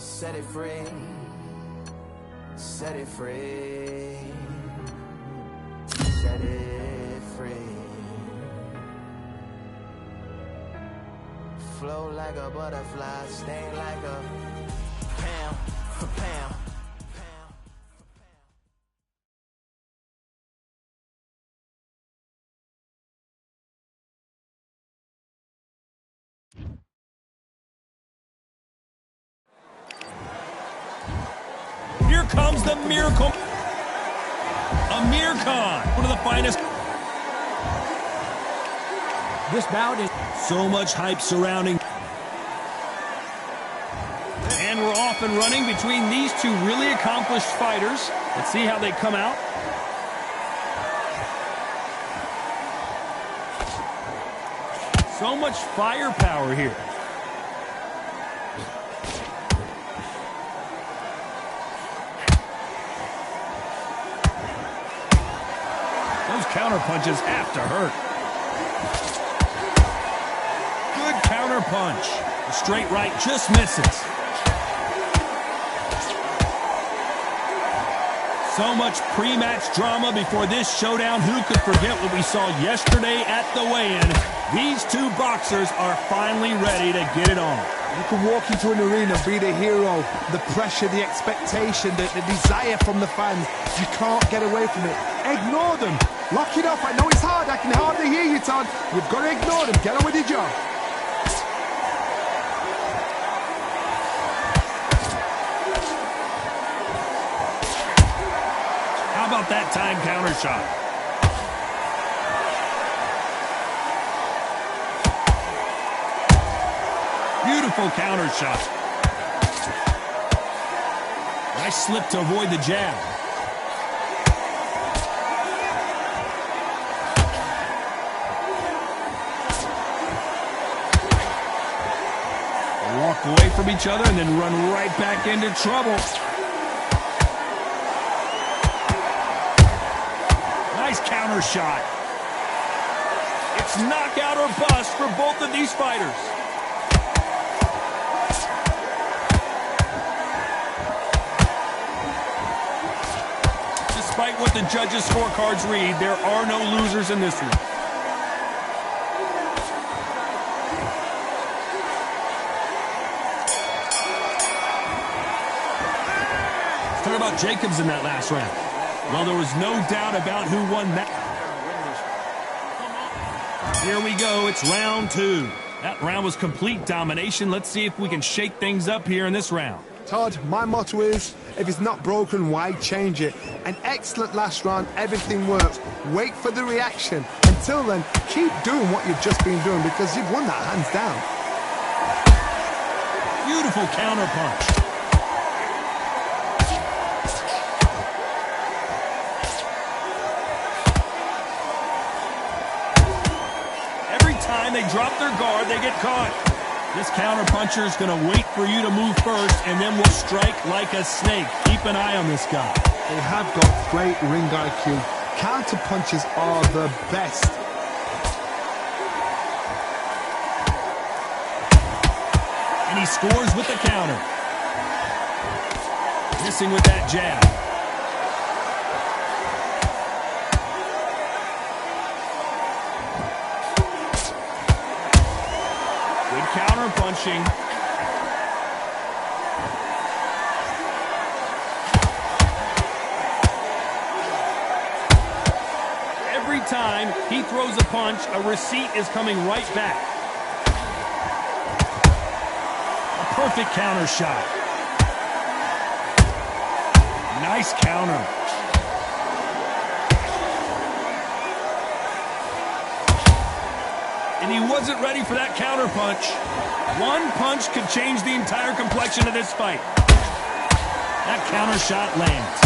Set it free. Set it free. Set it free. Flow like a butterfly, sting like a pound for pound. Here comes the miracle. Amir Khan, one of the finest. This bout is so much hype surrounding. And we're off and running between these two really accomplished fighters. Let's see how they come out. So much firepower here. Those counter punches have to hurt. Good counter punch. The straight right just misses. So much pre-match drama before this showdown. Who could forget what we saw yesterday at the weigh-in? These two boxers are finally ready to get it on. You can walk into an arena, be the hero, the pressure, the expectation, the desire from the fans. You can't get away from it. Ignore them. Lock it off. I know it's hard. I can hardly hear you, Todd. You've got to ignore them. Get on with your job. How about that time counter shot? Beautiful counter shot. Nice slip to avoid the jab. They walk away from each other and then run right back into trouble. Nice counter shot. It's knockout or bust for both of these fighters. Despite what the judges' scorecards read, there are no losers in this one. Let's talk about Jacobs in that last round. Well, there was no doubt about who won that. Here we go. It's round two. That round was complete domination. Let's see if we can shake things up here in this round. Todd, my motto is, if it's not broken, why change it? An excellent last round, everything works. Wait for the reaction. Until then, keep doing what you've just been doing because you've won that hands down. Beautiful counter punch. Every time they drop their guard, they get caught. This counter puncher is going to wait for you to move first and then will strike like a snake. Keep an eye on this guy. They have got great ring IQ. Counter punches are the best. And he scores with the counter. Missing with that jab. Counter punching. Every time he throws a punch, a receipt is coming right back. A perfect counter shot. Nice counter. And he wasn't ready for that counter punch. One punch could change the entire complexion of this fight. That counter shot lands.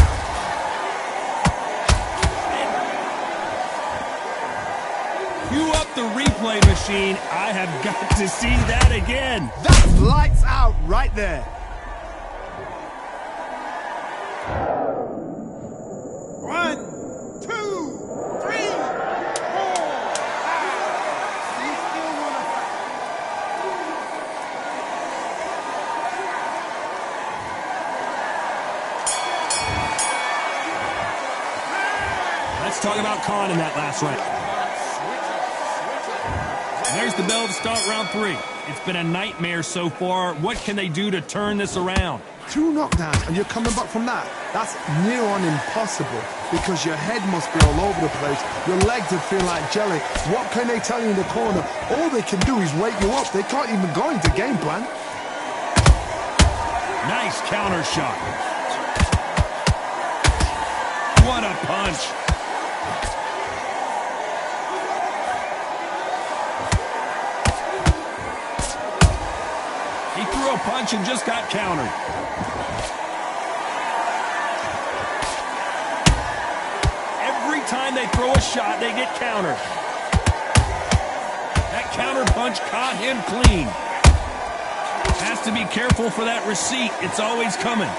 Cue up the replay machine. I have got to see that again. That's lights out right there. talk about Khan in that last round. There's the bell to start round 3. It's been a nightmare so far. What can they do to turn this around? 2 knockdowns and you're coming back from that. That's near on impossible because your head must be all over the place. Your legs would feel like jelly. What can they tell you in the corner? All they can do is wake you up. They can't even go into game plan. Nice counter shot. What a punch. He threw a punch and just got countered. Every time they throw a shot, they get countered. That counter punch caught him clean. Has to be careful for that receipt. It's always coming.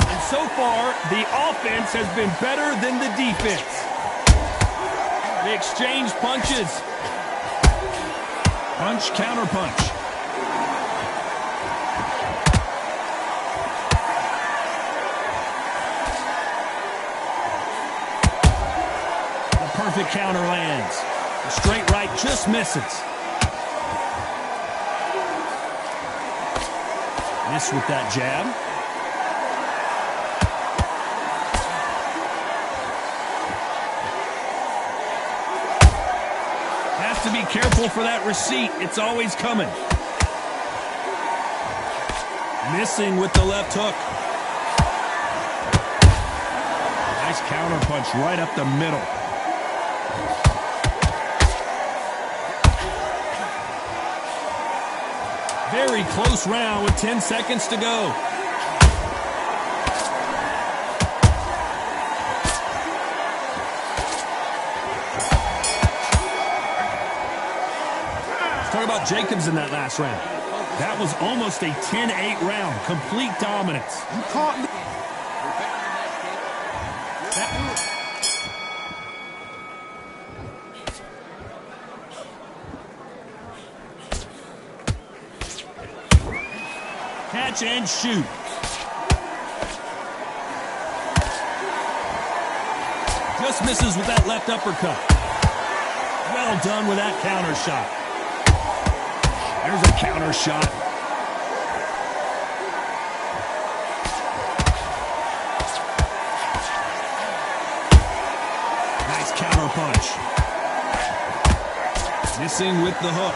And so far, the offense has been better than the defense. They exchange punches. Punch, counter punch. The perfect counter lands. The straight right just misses. Miss with that jab. Has to be careful for that receipt. It's always coming. Missing with the left hook. Nice counter punch right up the middle. Very close round with 10 seconds to go. Let's talk about Jacobs in that last round. That was almost a 10-8 round. Complete dominance. You can't... Catch and shoot. Just misses with that left uppercut. Well done with that counter shot. There's a counter shot. Nice counter punch. Missing with the hook.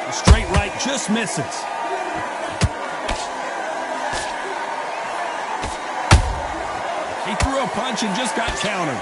The straight right just misses. He threw a punch and just got countered.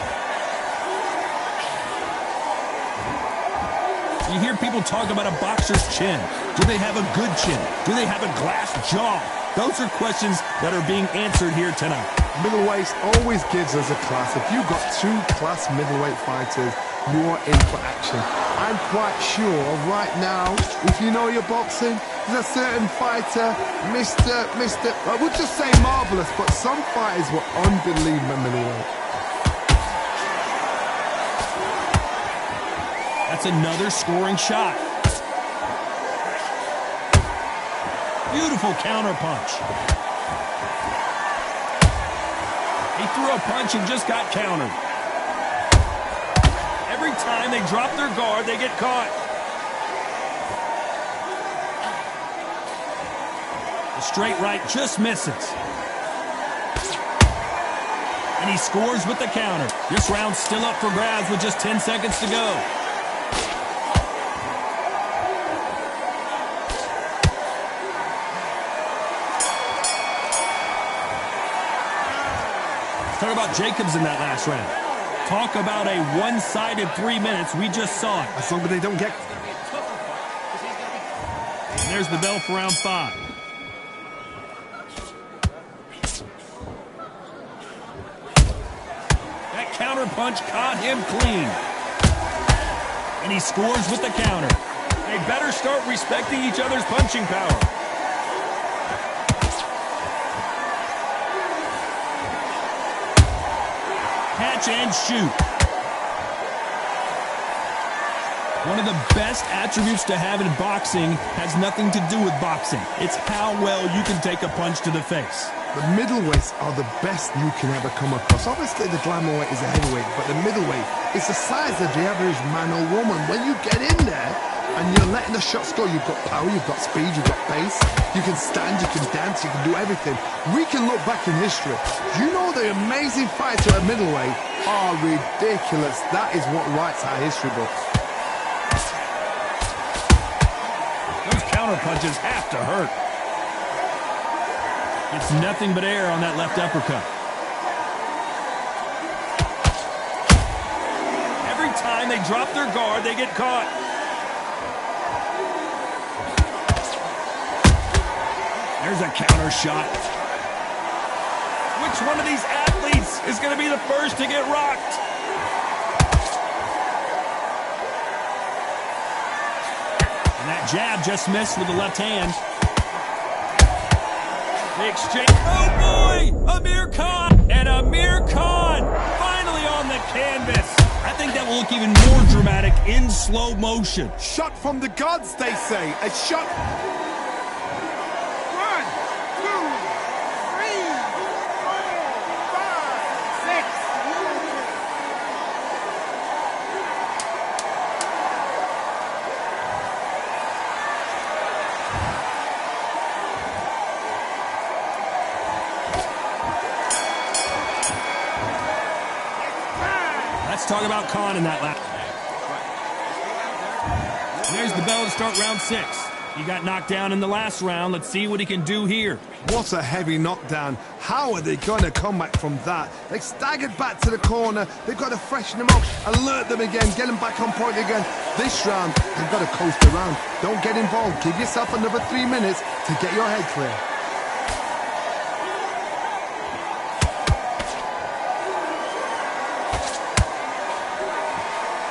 You hear people talk about a boxer's chin. Do they have a good chin? Do they have a glass jaw? Those are questions that are being answered here tonight. Middleweight always gives us a class. If you've got 2 class middleweight fighters, you're in for action. I'm quite sure right now, if you know your boxing, there's a certain fighter, Mr. I would just say marvelous, but some fighters were unbelievable middleweight. That's another scoring shot. Beautiful counter punch. He threw a punch and just got countered. Every time they drop their guard, they get caught. The straight right just misses. And he scores with the counter. This round's still up for grabs with just 10 seconds to go. Talk about Jacobs in that last round. Talk about a one-sided 3 minutes. We just saw it. As long as they don't get... And there's the bell for round 5. That counter punch caught him clean. And he scores with the counter. They better start respecting each other's punching power. Catch and shoot. One of the best attributes to have in boxing has nothing to do with boxing. It's how well you can take a punch to the face. The middleweights are the best you can ever come across. Obviously, the glamour weight is a heavyweight, but the middleweight is the size of the average man or woman. When you get in there and you're letting the shots go, you've got power, you've got speed, you've got pace. You can stand, you can dance, you can do everything. We can look back in history. You know the amazing fights at middleweight are ridiculous. That is what writes our history books. Those counter punches have to hurt. It's nothing but air on that left uppercut. Every time they drop their guard, they get caught. There's a counter shot. Which one of these athletes is going to be the first to get rocked? And that jab just missed with the left hand. The exchange. Oh boy! Amir Khan! And Amir Khan finally on the canvas. I think that will look even more dramatic in slow motion. Shot from the gods, they say. A shot. 1, 2, 3, 4, 5, 6. Let's talk about Khan in that lap. There's the bell to start round 6. He got knocked down in the last round. Let's see what he can do here. What a heavy knockdown. How are they going to come back from that? They staggered back to the corner. They've got to freshen them up, alert them again, get them back on point again. This round, they've got to coast around. Don't get involved. Give yourself another 3 minutes to get your head clear.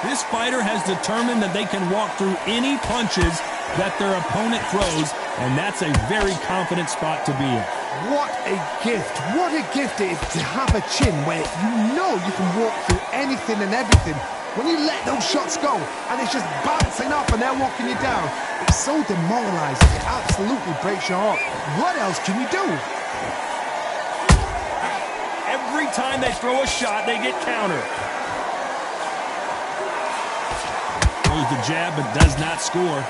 This fighter has determined that they can walk through any punches that their opponent throws, and that's a very confident spot to be in. What a gift. What a gift it is to have a chin where you know you can walk through anything and everything. When you let those shots go and it's just bouncing off and they're walking you down, it's so demoralizing. It absolutely breaks your heart. What else can you do? Every time they throw a shot, they get countered. Throws the jab but does not score.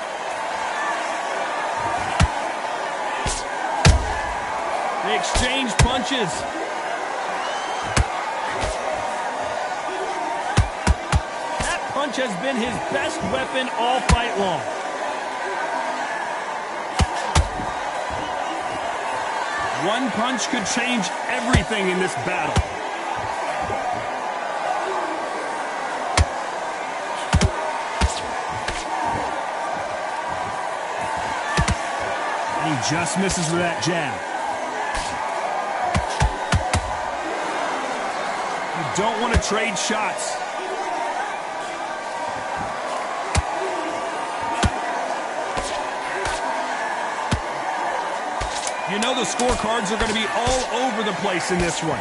They exchange punches. That punch has been his best weapon all fight long. One punch could change everything in this battle. And he just misses with that jab. You don't want to trade shots. You know the scorecards are going to be all over the place in this one.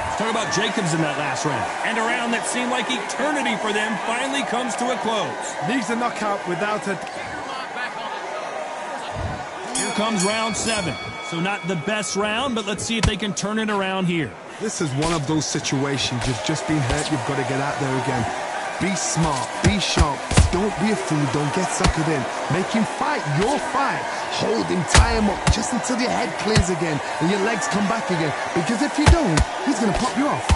Let's talk about Jacobs in that last round. And a round that seemed like eternity for them finally comes to a close. Needs a knockout without a... Here comes round 7. So not the best round, but let's see if they can turn it around here. This is one of those situations. You've just been hurt. You've got to get out there again. Be smart. Be sharp. Don't be a fool. Don't get suckered in. Make him fight your fight. Hold him. Tie him up just until your head clears again and your legs come back again. Because if you don't, he's going to pop you off.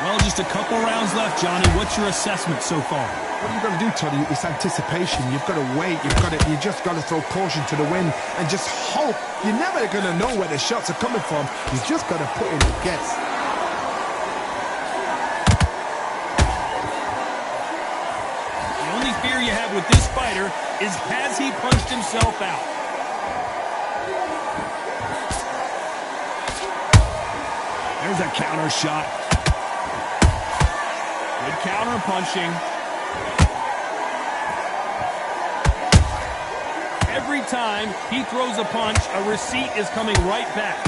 Well, just a couple rounds left, Johnny. What's your assessment so far? What you've got to do, Toddy, is anticipation. You've got to wait. You just got to throw caution to the wind and just hope. You're never going to know where the shots are coming from. You just got to put in a guess. The only fear you have with this fighter is, has he punched himself out? There's a counter shot. Good counter-punching. Every time he throws a punch, a receipt is coming right back.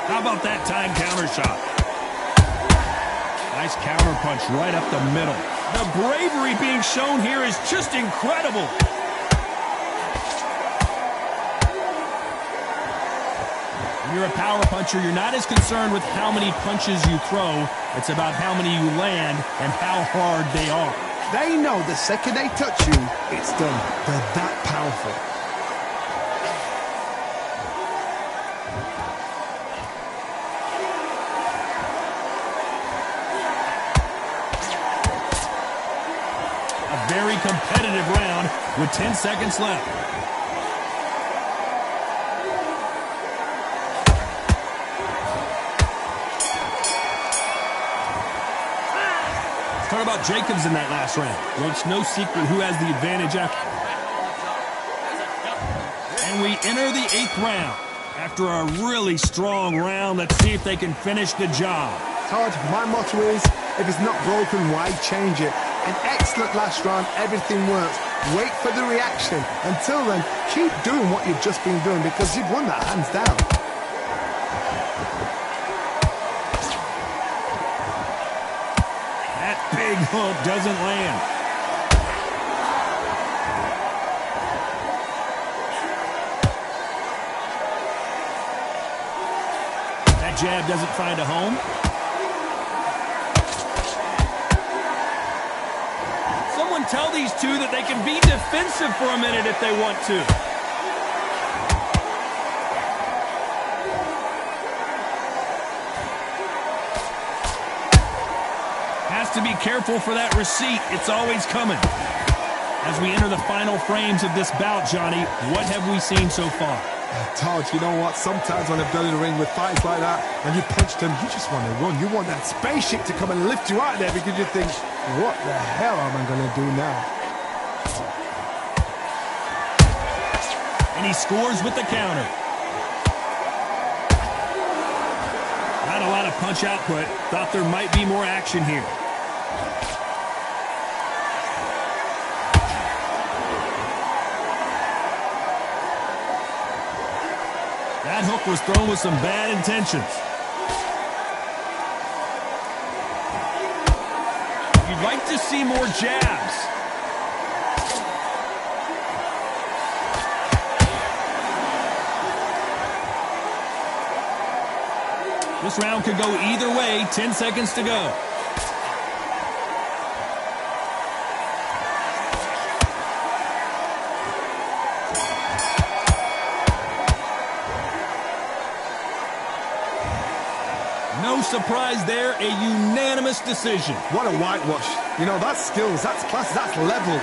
How about that time counter shot? Nice counter punch right up the middle. The bravery being shown here is just incredible. When you're a power puncher, you're not as concerned with how many punches you throw. It's about how many you land and how hard they are. They know the second they touch you, it's done. They're that powerful. A very competitive round with 10 seconds left. Talk about Jacobs in that last round. Well, it's no secret who has the advantage after. And we enter the 8th round. After a really strong round, let's see if they can finish the job. Todd, my motto is, if it's not broken, why change it? An excellent last round, everything works. Wait for the reaction. Until then, keep doing what you've just been doing because you've won that hands down. Big hook doesn't land. That jab doesn't find a home. Someone tell these two that they can be defensive for a minute if they want to. To be careful for that receipt. It's always coming. As we enter the final frames of this bout, Johnny, what have we seen so far? Todd, you know what? Sometimes when I've done in the ring with fights like that, and you punch them, you just want to run. You want that spaceship to come and lift you out of there because you think, what the hell am I going to do now? And he scores with the counter. Not a lot of punch output. Thought there might be more action here. That hook was thrown with some bad intentions. You'd like to see more jabs. This round could go either way. 10 seconds to go. No surprise there, a unanimous decision. What a whitewash. You know, that's skills, that's class, that's level.